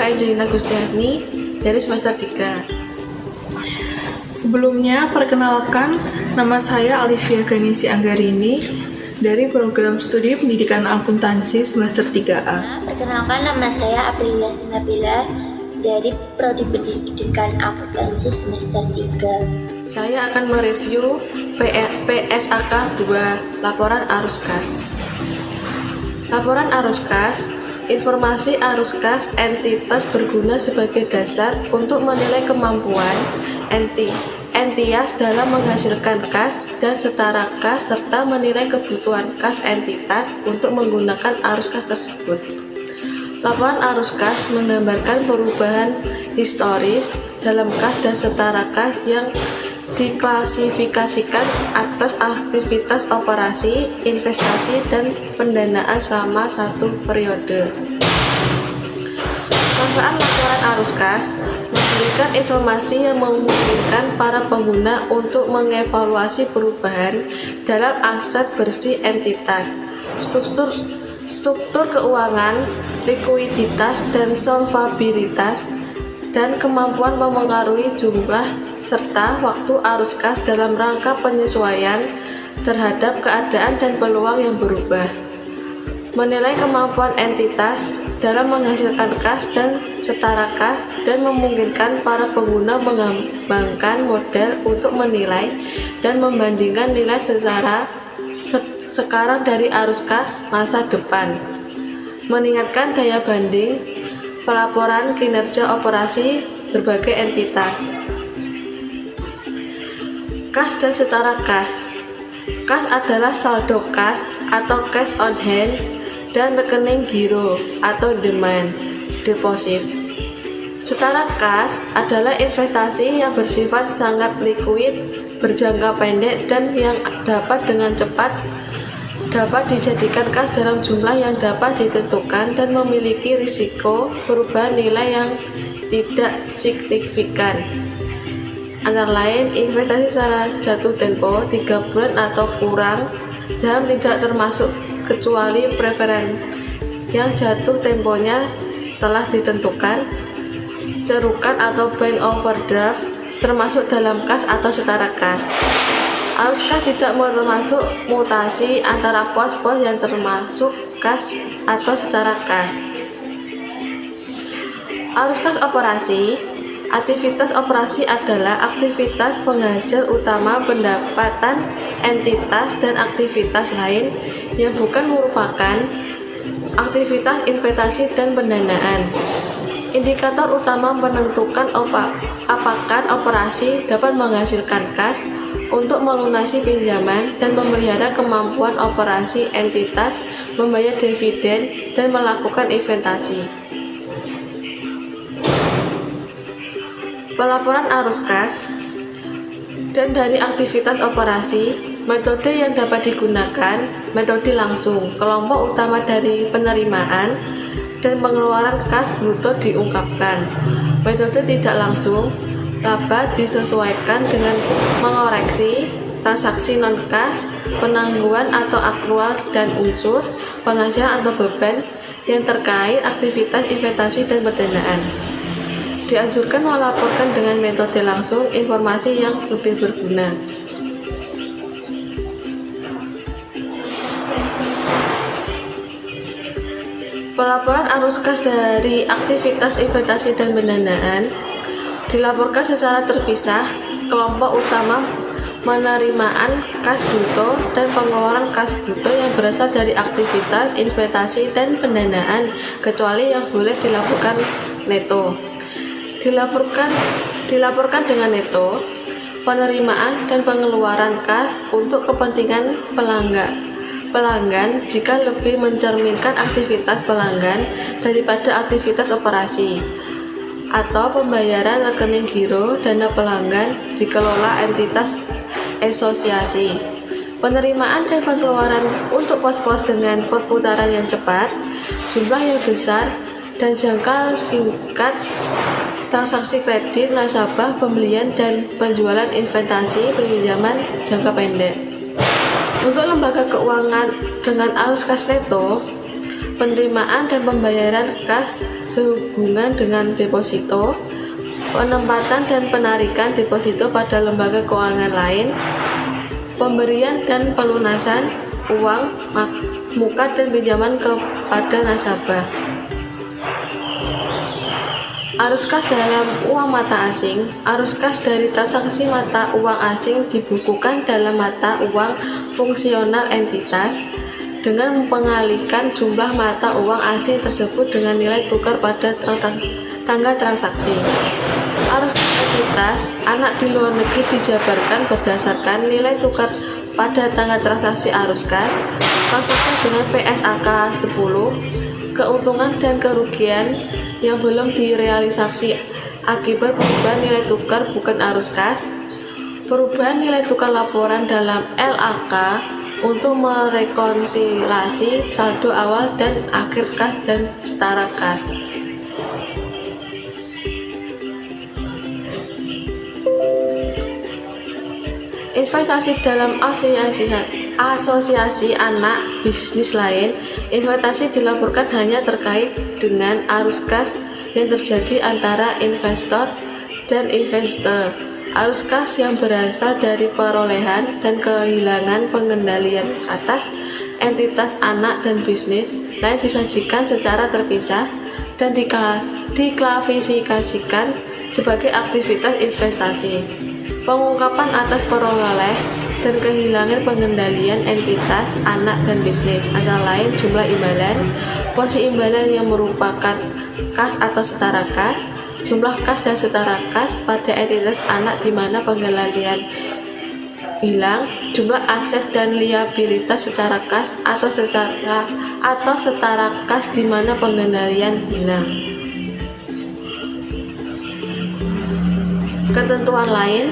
Saya Angelina Gustiani dari semester 3. Sebelumnya, perkenalkan, nama saya Alivia Ganisi Anggarini dari program studi pendidikan akuntansi semester 3A. Perkenalkan, nama saya Aprilia Sinabila dari prodi pendidikan akuntansi semester 3. Saya akan mereview PSAK 2, laporan arus kas. Laporan arus kas, informasi arus kas entitas berguna sebagai dasar untuk menilai kemampuan entitas dalam menghasilkan kas dan setara kas serta menilai kebutuhan kas entitas untuk menggunakan arus kas tersebut. Laporan arus kas menggambarkan perubahan historis dalam kas dan setara kas yang diklasifikasikan atas aktivitas operasi, investasi, dan pendanaan selama satu periode. Manfaat laporan arus kas memberikan informasi yang memungkinkan para pengguna untuk mengevaluasi perubahan dalam aset bersih entitas, struktur keuangan, likuiditas dan solvabilitas, dan kemampuan memengaruhi jumlah serta waktu arus kas dalam rangka penyesuaian terhadap keadaan dan peluang yang berubah. Menilai kemampuan entitas dalam menghasilkan kas dan setara kas dan memungkinkan para pengguna mengembangkan model untuk menilai dan membandingkan nilai sekarang dari arus kas masa depan. Meningkatkan daya banding pelaporan kinerja operasi berbagai entitas. Kas dan setara kas. Kas adalah saldo kas atau cash on hand dan rekening giro atau demand deposit. Setara kas adalah investasi yang bersifat sangat likuid, berjangka pendek, dan yang dapat dengan cepat dapat dijadikan kas dalam jumlah yang dapat ditentukan dan memiliki risiko perubahan nilai yang tidak signifikan. Antara lain, investasi secara jatuh tempo 3 bulan atau kurang, saham tidak termasuk kecuali preferen yang jatuh temponya telah ditentukan, cerukan atau bank overdraft termasuk dalam kas atau setara kas. Arus kas tidak termasuk mutasi antara pos-pos yang termasuk kas atau setara kas. Arus kas operasi. Aktivitas operasi adalah aktivitas penghasil utama pendapatan entitas dan aktivitas lain yang bukan merupakan aktivitas investasi dan pendanaan. Indikator utama menentukan apakah operasi dapat menghasilkan kas untuk melunasi pinjaman dan memelihara kemampuan operasi entitas membayar dividen dan melakukan investasi. Pelaporan arus kas dan dari aktivitas operasi, metode yang dapat digunakan, metode langsung, kelompok utama dari penerimaan dan pengeluaran kas bruto diungkapkan. Metode tidak langsung, laba disesuaikan dengan mengoreksi transaksi non-kas, penangguhan atau akrual dan unsur penghasilan atau beban yang terkait aktivitas investasi dan pendanaan. Dianjurkan melaporkan dengan metode langsung informasi yang lebih berguna. Pelaporan arus kas dari aktivitas investasi dan pendanaan dilaporkan secara terpisah. Kelompok utama penerimaan kas bruto dan pengeluaran kas bruto yang berasal dari aktivitas investasi dan pendanaan, kecuali yang boleh dilaporkan neto. Dilaporkan dengan neto, penerimaan dan pengeluaran kas untuk kepentingan pelanggan jika lebih mencerminkan aktivitas pelanggan daripada aktivitas operasi, atau pembayaran rekening giro dana pelanggan dikelola entitas asosiasi. Penerimaan dan pengeluaran untuk pos-pos dengan perputaran yang cepat, jumlah yang besar, dan jangka singkat, transaksi kredit, nasabah, pembelian dan penjualan investasi, pinjaman jangka pendek. Untuk lembaga keuangan dengan arus kas neto, penerimaan dan pembayaran kas sehubungan dengan deposito, penempatan dan penarikan deposito pada lembaga keuangan lain, pemberian dan pelunasan uang muka dan pinjaman kepada nasabah. Arus kas dalam uang mata asing. Arus kas dari transaksi mata uang asing dibukukan dalam mata uang fungsional entitas dengan mengalihkan jumlah mata uang asing tersebut dengan nilai tukar pada tanggal transaksi. Arus entitas anak di luar negeri dijabarkan berdasarkan nilai tukar pada tanggal transaksi arus kas konsisten dengan PSAK 10, keuntungan dan kerugian yang belum direalisasi akibat perubahan nilai tukar bukan arus kas, perubahan nilai tukar laporan dalam LAK untuk merekonsiliasi saldo awal dan akhir kas dan setara kas. Investasi dalam asosiasi anak bisnis lain. Investasi dilaporkan hanya terkait dengan arus kas yang terjadi antara investor dan investor. Arus kas yang berasal dari perolehan dan kehilangan pengendalian atas entitas anak dan bisnis lain disajikan secara terpisah dan diklasifikasikan sebagai aktivitas investasi. Pengungkapan atas peroleh dan kehilangan pengendalian entitas anak dan bisnis antara lain jumlah imbalan, porsi imbalan yang merupakan kas atau setara kas, jumlah kas dan setara kas pada entitas anak di mana pengendalian hilang, jumlah aset dan liabilitas secara kas atau setara kas di mana pengendalian hilang. Ketentuan lain.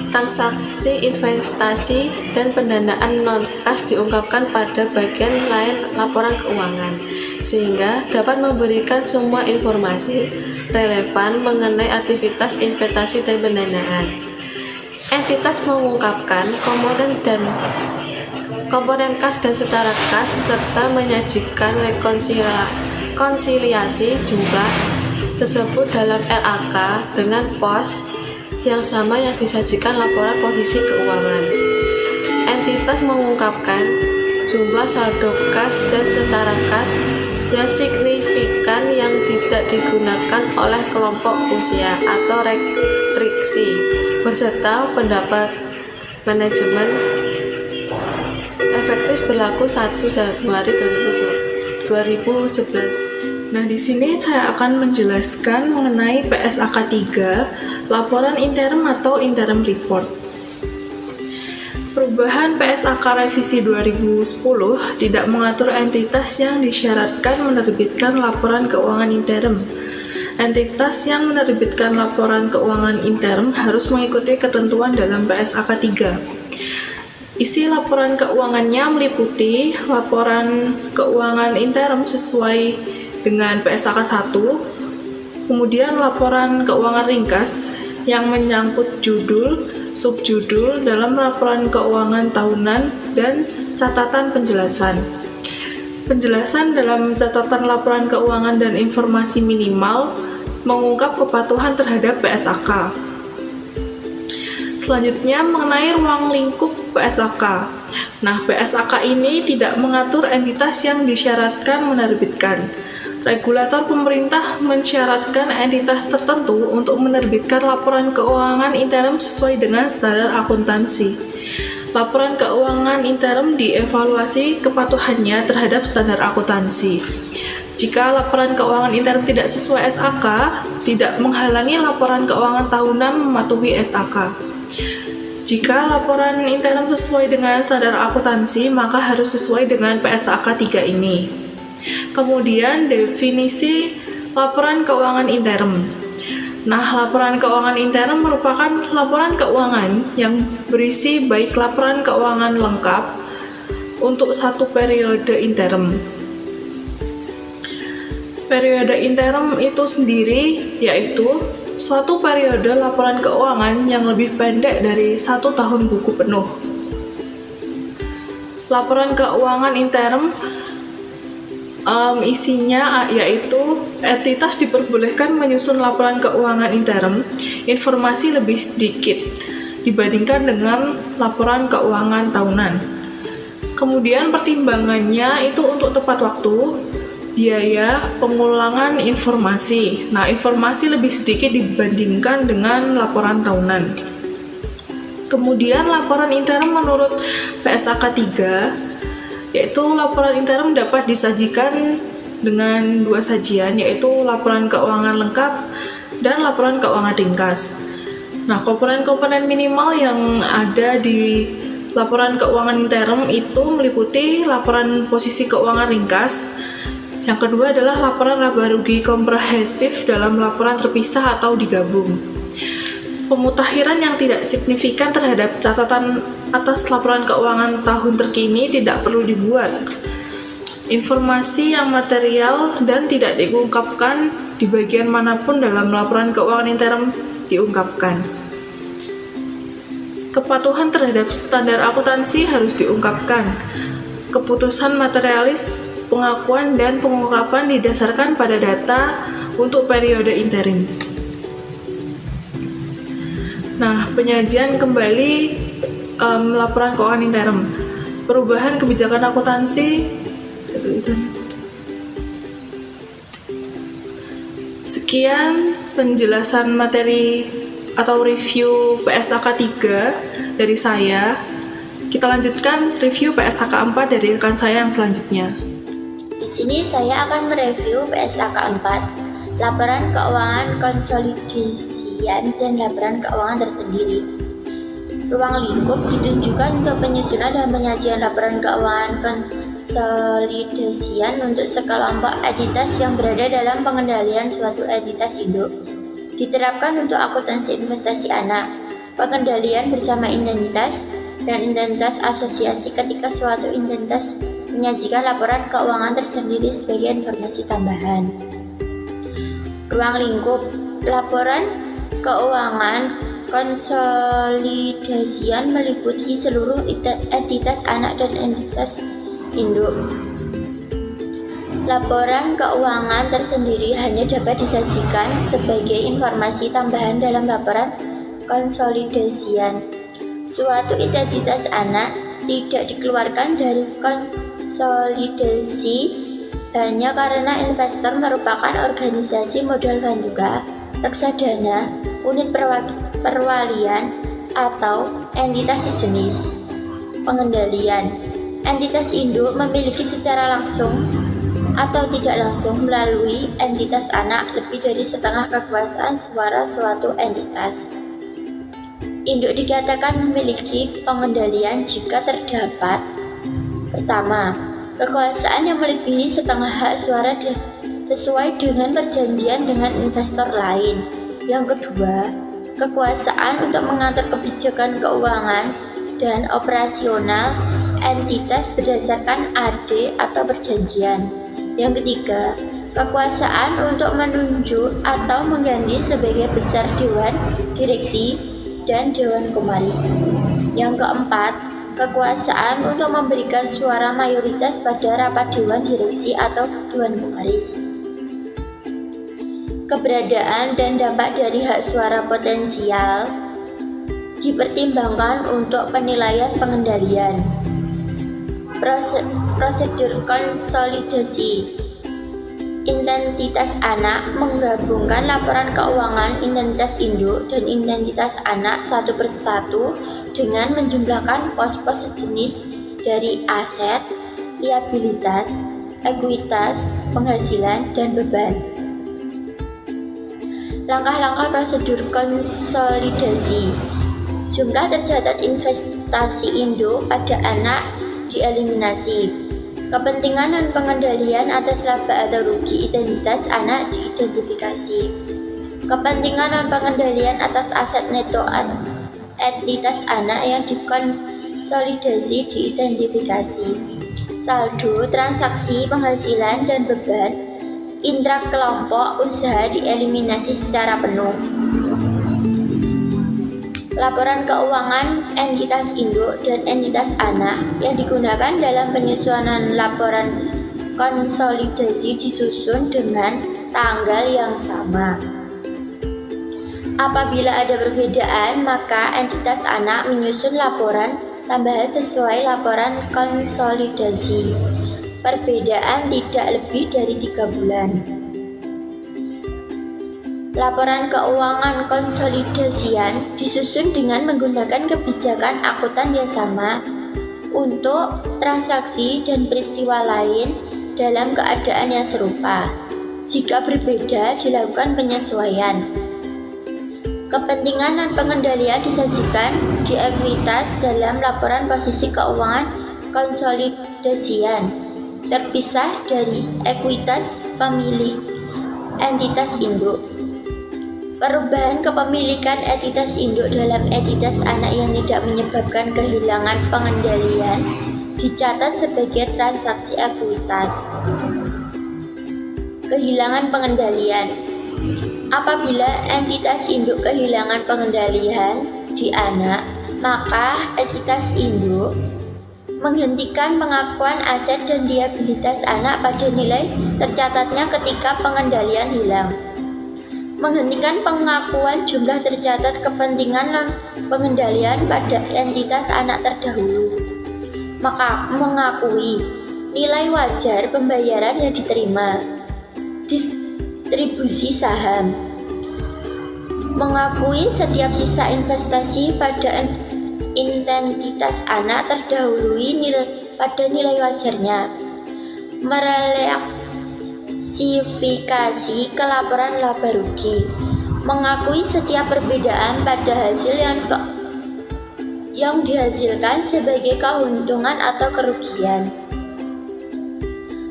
Transaksi investasi dan pendanaan non-kas diungkapkan pada bagian lain laporan keuangan, sehingga dapat memberikan semua informasi relevan mengenai aktivitas investasi dan pendanaan. Entitas mengungkapkan komponen kas dan setara kas serta menyajikan rekonsiliasi jumlah tersebut dalam LAK dengan pos yang sama yang disajikan laporan posisi keuangan. Entitas mengungkapkan jumlah saldo kas dan setara kas yang signifikan yang tidak digunakan oleh kelompok usia atau restriksi beserta pendapat manajemen efektif berlaku 1 Januari 2011. Nah, di sini saya akan menjelaskan mengenai PSAK 3, laporan interim atau interim report. Perubahan PSAK revisi 2010 tidak mengatur entitas yang disyaratkan menerbitkan laporan keuangan interim. Entitas yang menerbitkan laporan keuangan interim harus mengikuti ketentuan dalam PSAK 3. Isi laporan keuangannya meliputi laporan keuangan interim sesuai dengan PSAK 1, kemudian laporan keuangan ringkas yang menyangkut judul, subjudul dalam laporan keuangan tahunan, dan catatan penjelasan. Penjelasan dalam catatan laporan keuangan dan informasi minimal mengungkap kepatuhan terhadap PSAK. Selanjutnya mengenai ruang lingkup PSAK. Nah, PSAK ini tidak mengatur entitas yang disyaratkan menerbitkan. Regulator pemerintah mensyaratkan entitas tertentu untuk menerbitkan laporan keuangan interim sesuai dengan standar akuntansi. Laporan keuangan interim dievaluasi kepatuhannya terhadap standar akuntansi. Jika laporan keuangan interim tidak sesuai SAK, tidak menghalangi laporan keuangan tahunan mematuhi SAK. Jika laporan interim sesuai dengan standar akuntansi, maka harus sesuai dengan PSAK 3 ini. Kemudian definisi laporan keuangan interim. Nah, laporan keuangan interim merupakan laporan keuangan yang berisi baik laporan keuangan lengkap untuk satu periode interim. Periode interim itu sendiri yaitu suatu periode laporan keuangan yang lebih pendek dari 1 tahun buku penuh. Laporan keuangan interim Isinya yaitu entitas diperbolehkan menyusun laporan keuangan interim informasi lebih sedikit dibandingkan dengan laporan keuangan tahunan. Kemudian pertimbangannya itu untuk tepat waktu, biaya, pengulangan informasi. Nah, informasi lebih sedikit dibandingkan dengan laporan tahunan. Kemudian laporan interim menurut PSAK 3, yaitu laporan interim dapat disajikan dengan 2 sajian, yaitu laporan keuangan lengkap dan laporan keuangan ringkas. Nah, komponen-komponen minimal yang ada di laporan keuangan interim itu meliputi laporan posisi keuangan ringkas. Yang kedua adalah laporan laba rugi komprehensif dalam laporan terpisah atau digabung. Pemutakhiran yang tidak signifikan terhadap catatan atas laporan keuangan tahun terkini tidak perlu dibuat. Informasi yang material dan tidak diungkapkan di bagian manapun dalam laporan keuangan interim diungkapkan. Kepatuhan terhadap standar akuntansi harus diungkapkan. Keputusan materialis, pengakuan, dan pengungkapan didasarkan pada data untuk periode interim. Nah, penyajian kembali laporan keuangan interim, perubahan kebijakan akuntansi. Sekian penjelasan materi atau review PSAK 3 dari saya. Kita lanjutkan review PSAK 4 dari rekan saya yang selanjutnya. Di sini saya akan mereview PSAK 4, laporan keuangan konsolidasian dan laporan keuangan tersendiri. Ruang lingkup ditunjukkan untuk penyusunan dan penyajian laporan keuangan konsolidasian untuk sekelompok entitas yang berada dalam pengendalian suatu entitas induk. Diterapkan untuk akuntansi investasi anak, pengendalian bersama identitas, dan identitas asosiasi ketika suatu identitas menyajikan laporan keuangan tersendiri sebagai informasi tambahan. Ruang lingkup laporan keuangan konsolidasian meliputi seluruh entitas anak dan entitas induk. Laporan keuangan tersendiri hanya dapat disajikan sebagai informasi tambahan dalam laporan konsolidasian. Suatu identitas anak tidak dikeluarkan dari konsolidasi hanya karena investor merupakan organisasi modal vanduga, reksadana, unit perwalian, atau entitas sejenis. Pengendalian entitas induk memiliki secara langsung atau tidak langsung melalui entitas anak lebih dari setengah kekuasaan suara suatu entitas. Induk dikatakan memiliki pengendalian jika terdapat: pertama, kekuasaan yang melebihi setengah hak suara sesuai dengan perjanjian dengan investor lain. Yang kedua, kekuasaan untuk mengatur kebijakan keuangan dan operasional entitas berdasarkan AD atau perjanjian. Yang ketiga, kekuasaan untuk menunjuk atau mengganti sebagai besar dewan direksi dan dewan komisaris. Yang keempat, kekuasaan untuk memberikan suara mayoritas pada rapat dewan direksi atau dewan komisaris. Keberadaan dan dampak dari hak suara potensial dipertimbangkan untuk penilaian pengendalian. Prosedur konsolidasi identitas anak menggabungkan laporan keuangan identitas induk dan identitas anak satu persatu dengan menjumlahkan pos-pos sejenis dari aset, liabilitas, ekuitas, penghasilan, dan beban. Langkah-langkah prosedur konsolidasi. Jumlah tercatat investasi induk pada anak dieliminasi. Kepentingan dan pengendalian atas laba atau rugi identitas anak diidentifikasi. Kepentingan dan pengendalian atas aset neto entitas anak yang dikonsolidasi diidentifikasi. Saldo, transaksi, penghasilan, dan beban intra kelompok usaha dieliminasi secara penuh. Laporan keuangan entitas induk dan entitas anak yang digunakan dalam penyusunan laporan konsolidasi disusun dengan tanggal yang sama. Apabila ada perbedaan, maka entitas anak menyusun laporan tambahan sesuai laporan konsolidasi. Perbedaan tidak lebih dari 3 bulan. Laporan keuangan konsolidasian disusun dengan menggunakan kebijakan akuntan yang sama untuk transaksi dan peristiwa lain dalam keadaan yang serupa. Jika berbeda, dilakukan penyesuaian. Kepentingan dan pengendalian disajikan di ekuitas dalam laporan posisi keuangan konsolidasian, terpisah dari ekuitas pemilik entitas induk. Perubahan kepemilikan entitas induk dalam entitas anak yang tidak menyebabkan kehilangan pengendalian dicatat sebagai transaksi ekuitas. Kehilangan pengendalian. Apabila entitas induk kehilangan pengendalian di anak, maka entitas induk menghentikan pengakuan aset dan liabilitas anak pada nilai tercatatnya ketika pengendalian hilang. Menghentikan pengakuan jumlah tercatat kepentingan non-pengendalian pada entitas anak terdahulu. Maka mengakui nilai wajar pembayaran yang diterima. Distribusi saham. Mengakui setiap sisa investasi pada entitas anak terdahului pada nilai wajarnya. Merelaksifikasi ke laporan laba rugi. Mengakui setiap perbedaan pada hasil yang dihasilkan sebagai keuntungan atau kerugian.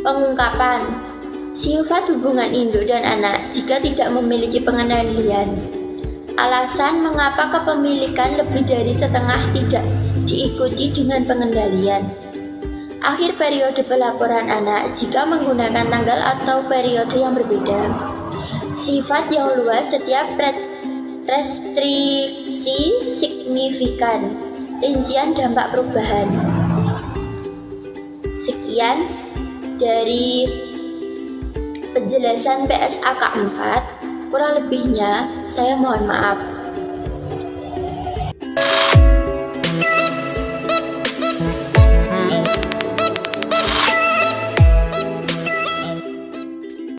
Pengungkapan sifat hubungan induk dan anak jika tidak memiliki pengendalian. Alasan mengapa kepemilikan lebih dari setengah tidak diikuti dengan pengendalian. Akhir periode pelaporan anak jika menggunakan tanggal atau periode yang berbeda. Sifat yang luas setiap restriksi signifikan. Rincian dampak perubahan. Sekian dari penjelasan PSAK 4. Kurang lebihnya saya mohon maaf.